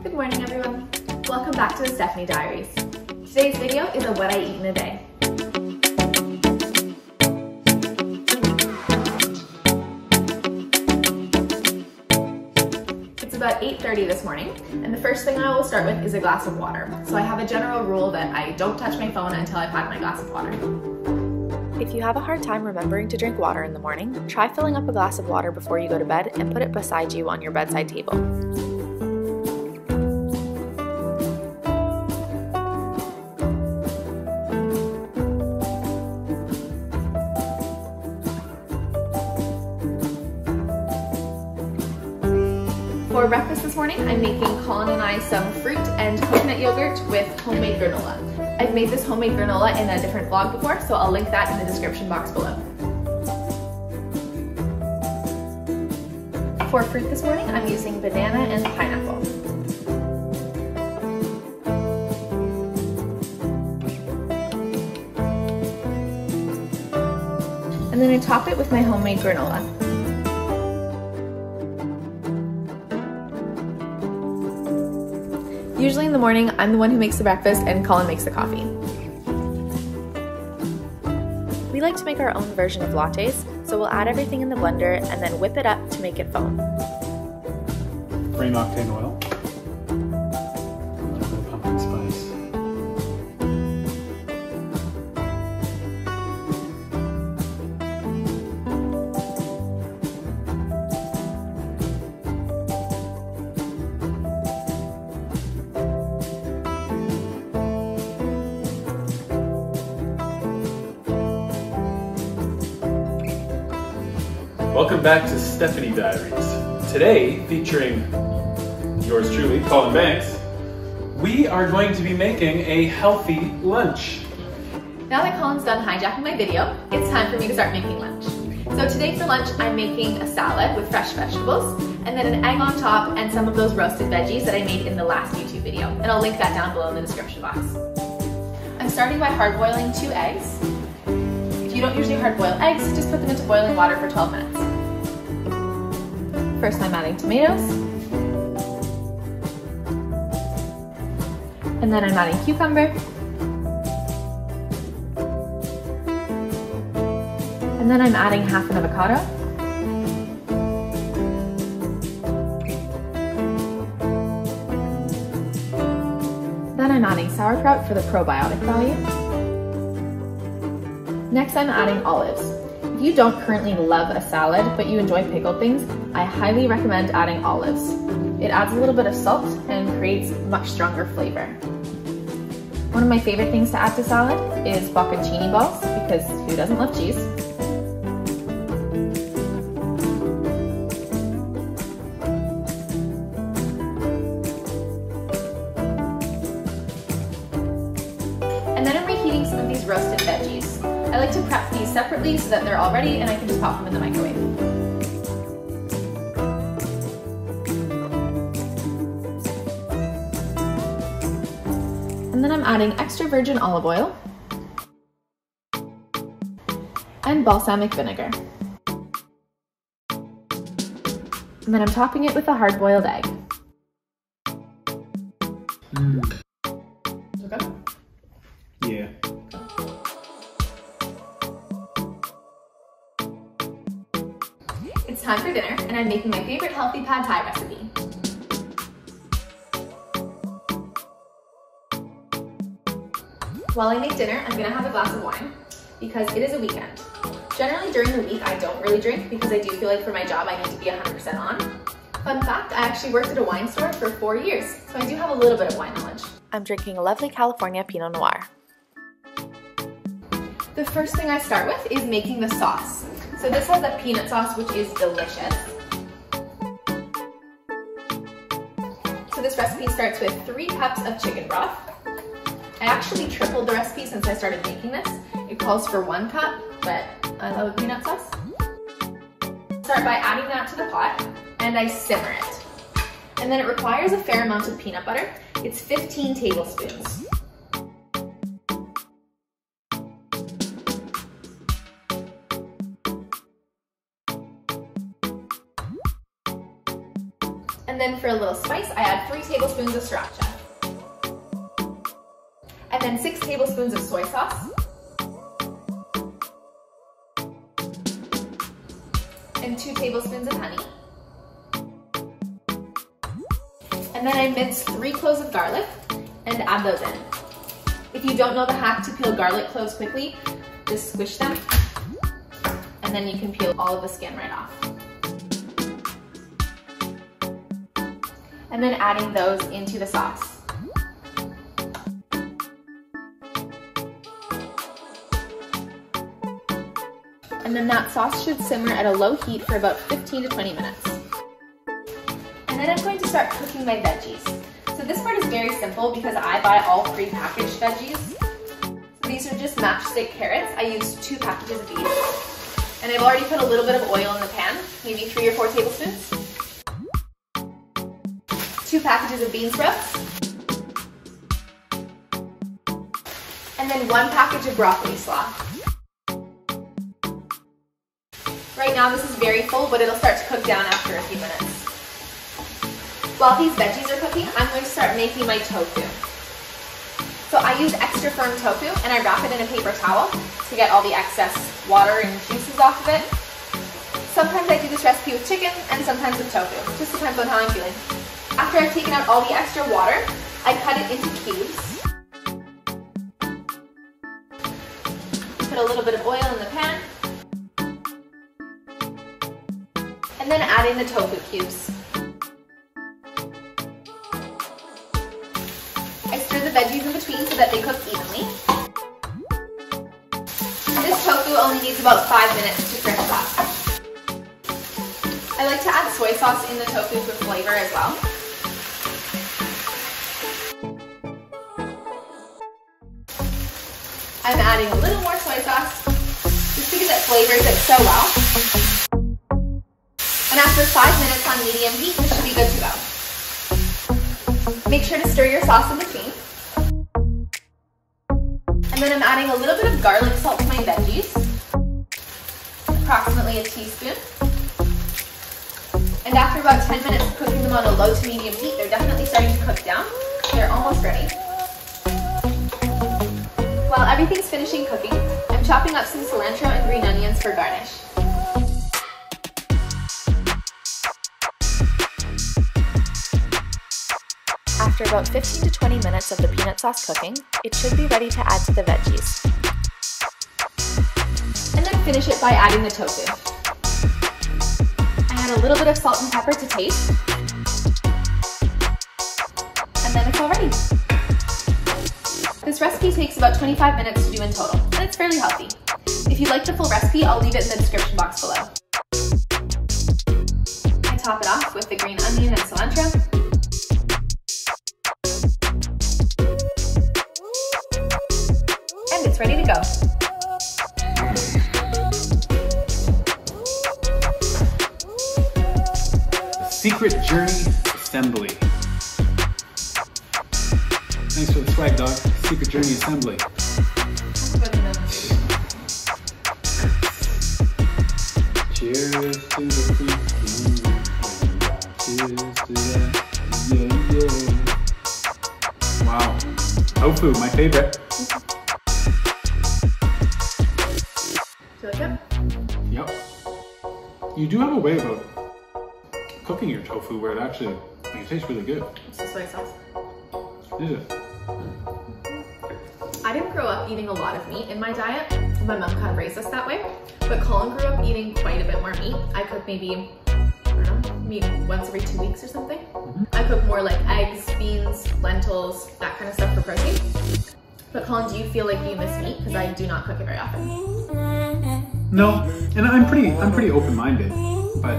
Good morning, everyone. Welcome back to the Stephanie Diaries. Today's video is a what I eat in a day. It's about 8:30 this morning, and the first thing I will start with is a glass of water. So I have a general rule that I don't touch my phone until I've had my glass of water. If you have a hard time remembering to drink water in the morning, try filling up a glass of water before you go to bed and put it beside you on your bedside table. For breakfast this morning, I'm making Colin and I some fruit and coconut yogurt with homemade granola. I've made this homemade granola in a different vlog before, so I'll link that in the description box below. For fruit this morning, I'm using banana and pineapple. And then I top it with my homemade granola. Usually in the morning, I'm the one who makes the breakfast and Colin makes the coffee. We like to make our own version of lattes, so we'll add everything in the blender and then whip it up to make it foam. Green octane oil, a little bit of pumpkin spice, Welcome back to Stephanie Diaries. Today, featuring yours truly, Colin Banks, we are going to be making a healthy lunch. Now that Colin's done hijacking my video, it's time for me to start making lunch. So today for lunch, I'm making a salad with fresh vegetables, and then an egg on top and some of those roasted veggies that I made in the last YouTube video, and I'll link that down below in the description box. I'm starting by hard boiling 2 eggs. If you don't usually hard boil eggs, just put them into boiling water for 12 minutes. First I'm adding tomatoes, and then I'm adding cucumber, and then I'm adding half an avocado, then I'm adding sauerkraut for the probiotic value. Next I'm adding olives. If you don't currently love a salad, but you enjoy pickled things, I highly recommend adding olives. It adds a little bit of salt and creates much stronger flavor. One of my favorite things to add to salad is bocconcini balls, because who doesn't love cheese? And then I'm reheating some of these roasted veggies. I like to prep these separately so that they're all ready and I can just pop them in the microwave. And then I'm adding extra virgin olive oil and balsamic vinegar. And then I'm topping it with a hard-boiled egg. Okay? Yeah. It's time for dinner, and I'm making my favorite healthy pad thai recipe. While I make dinner, I'm gonna have a glass of wine because it is a weekend. Generally during the week, I don't really drink because I do feel like for my job, I need to be 100% on. Fun fact, I actually worked at a wine store for 4 years, so I do have a little bit of wine knowledge. I'm drinking a lovely California Pinot Noir. The first thing I start with is making the sauce. So this has a peanut sauce, which is delicious. So this recipe starts with 3 cups of chicken broth. I actually tripled the recipe since I started making this. It calls for 1 cup, but I love a peanut sauce. Start by adding that to the pot, and I simmer it. And then it requires a fair amount of peanut butter. It's 15 tablespoons. And then for a little spice, I add 3 tablespoons of sriracha. And then 6 tablespoons of soy sauce. And 2 tablespoons of honey. And then I mince 3 cloves of garlic and add those in. If you don't know the hack to peel garlic cloves quickly, just squish them and then you can peel all of the skin right off. And then adding those into the sauce. And then that sauce should simmer at a low heat for about 15 to 20 minutes. And then I'm going to start cooking my veggies. So this part is very simple because I buy all pre-packaged veggies. So these are just matchstick carrots. I used 2 packages of these. And I've already put a little bit of oil in the pan, maybe 3 or 4 tablespoons. 2 packages of bean sprouts. And then 1 package of broccoli slaw. Right now this is very full, but it'll start to cook down after a few minutes. While these veggies are cooking, I'm going to start making my tofu. So I use extra firm tofu and I wrap it in a paper towel to get all the excess water and juices off of it. Sometimes I do this recipe with chicken and sometimes with tofu. Just depends on how I'm feeling. After I've taken out all the extra water, I cut it into cubes. Put a little bit of oil in the pan. And then add in the tofu cubes. I stir the veggies in between so that they cook evenly. This tofu only needs about 5 minutes to crisp up. I like to add soy sauce in the tofu for flavor as well. I'm adding a little more soy sauce just because it flavors it so well. And after 5 minutes on medium heat, this should be good to go. Make sure to stir your sauce in between. And then I'm adding a little bit of garlic salt to my veggies, approximately a teaspoon. And after about 10 minutes of cooking them on a low to medium heat, they're definitely starting to cook down. They're almost ready. While everything's finishing cooking, I'm chopping up some cilantro and green onions for garnish. After about 15 to 20 minutes of the peanut sauce cooking, it should be ready to add to the veggies. And then finish it by adding the tofu. I add a little bit of salt and pepper to taste. And then it's all ready. This recipe takes about 25 minutes to do in total, and it's fairly healthy. If you'd like the full recipe, I'll leave it in the description box below. I top it off with the green onion and cilantro. And it's ready to go. Secret Journey Assembly. Thanks for the swag, dog. Secret Journey Assembly. Cheers to the freaking. Cheers to that. Yeah, yeah. Wow. Tofu, my favorite. Do you like it? Yep. You do have a way about cooking your tofu where it actually it tastes really good. It's the soy sauce. Is it? I didn't grow up eating a lot of meat in my diet. My mom kind of raised us that way. But Colin grew up eating quite a bit more meat. I cook maybe, I don't know, maybe once every 2 weeks or something. I cook more like eggs, beans, lentils, that kind of stuff for protein. But Colin, do you feel like you miss meat? Because I do not cook it very often. No, and I'm pretty open-minded, but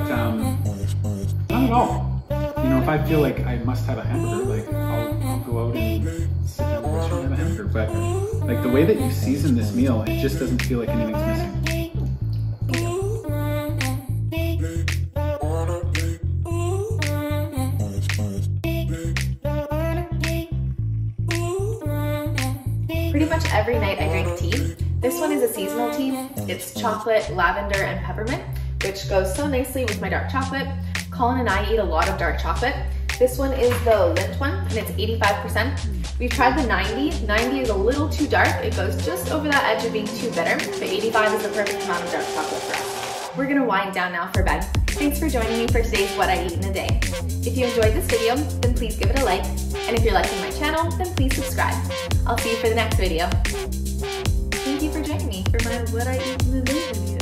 not at all. You know, if I feel like I must have a hamburger, like I'll go out and sit down and restaurant and have a hamburger. But like the way that you season this meal, it just doesn't feel like anything's missing. Pretty much every night I drink tea. This one is a seasonal tea. It's chocolate, lavender, and peppermint, which goes so nicely with my dark chocolate. Colin and I eat a lot of dark chocolate, This one is the Lindt one, and it's 85%. We've tried the 90. 90 is a little too dark. It goes just over that edge of being too bitter, but 85 is the perfect amount of dark chocolate for us. We're gonna wind down now for bed. Thanks for joining me for today's What I Eat in a Day. If you enjoyed this video, then please give it a like, and if you're liking my channel, then please subscribe. I'll see you for the next video. Thank you for joining me for my What I Eat in a Day video.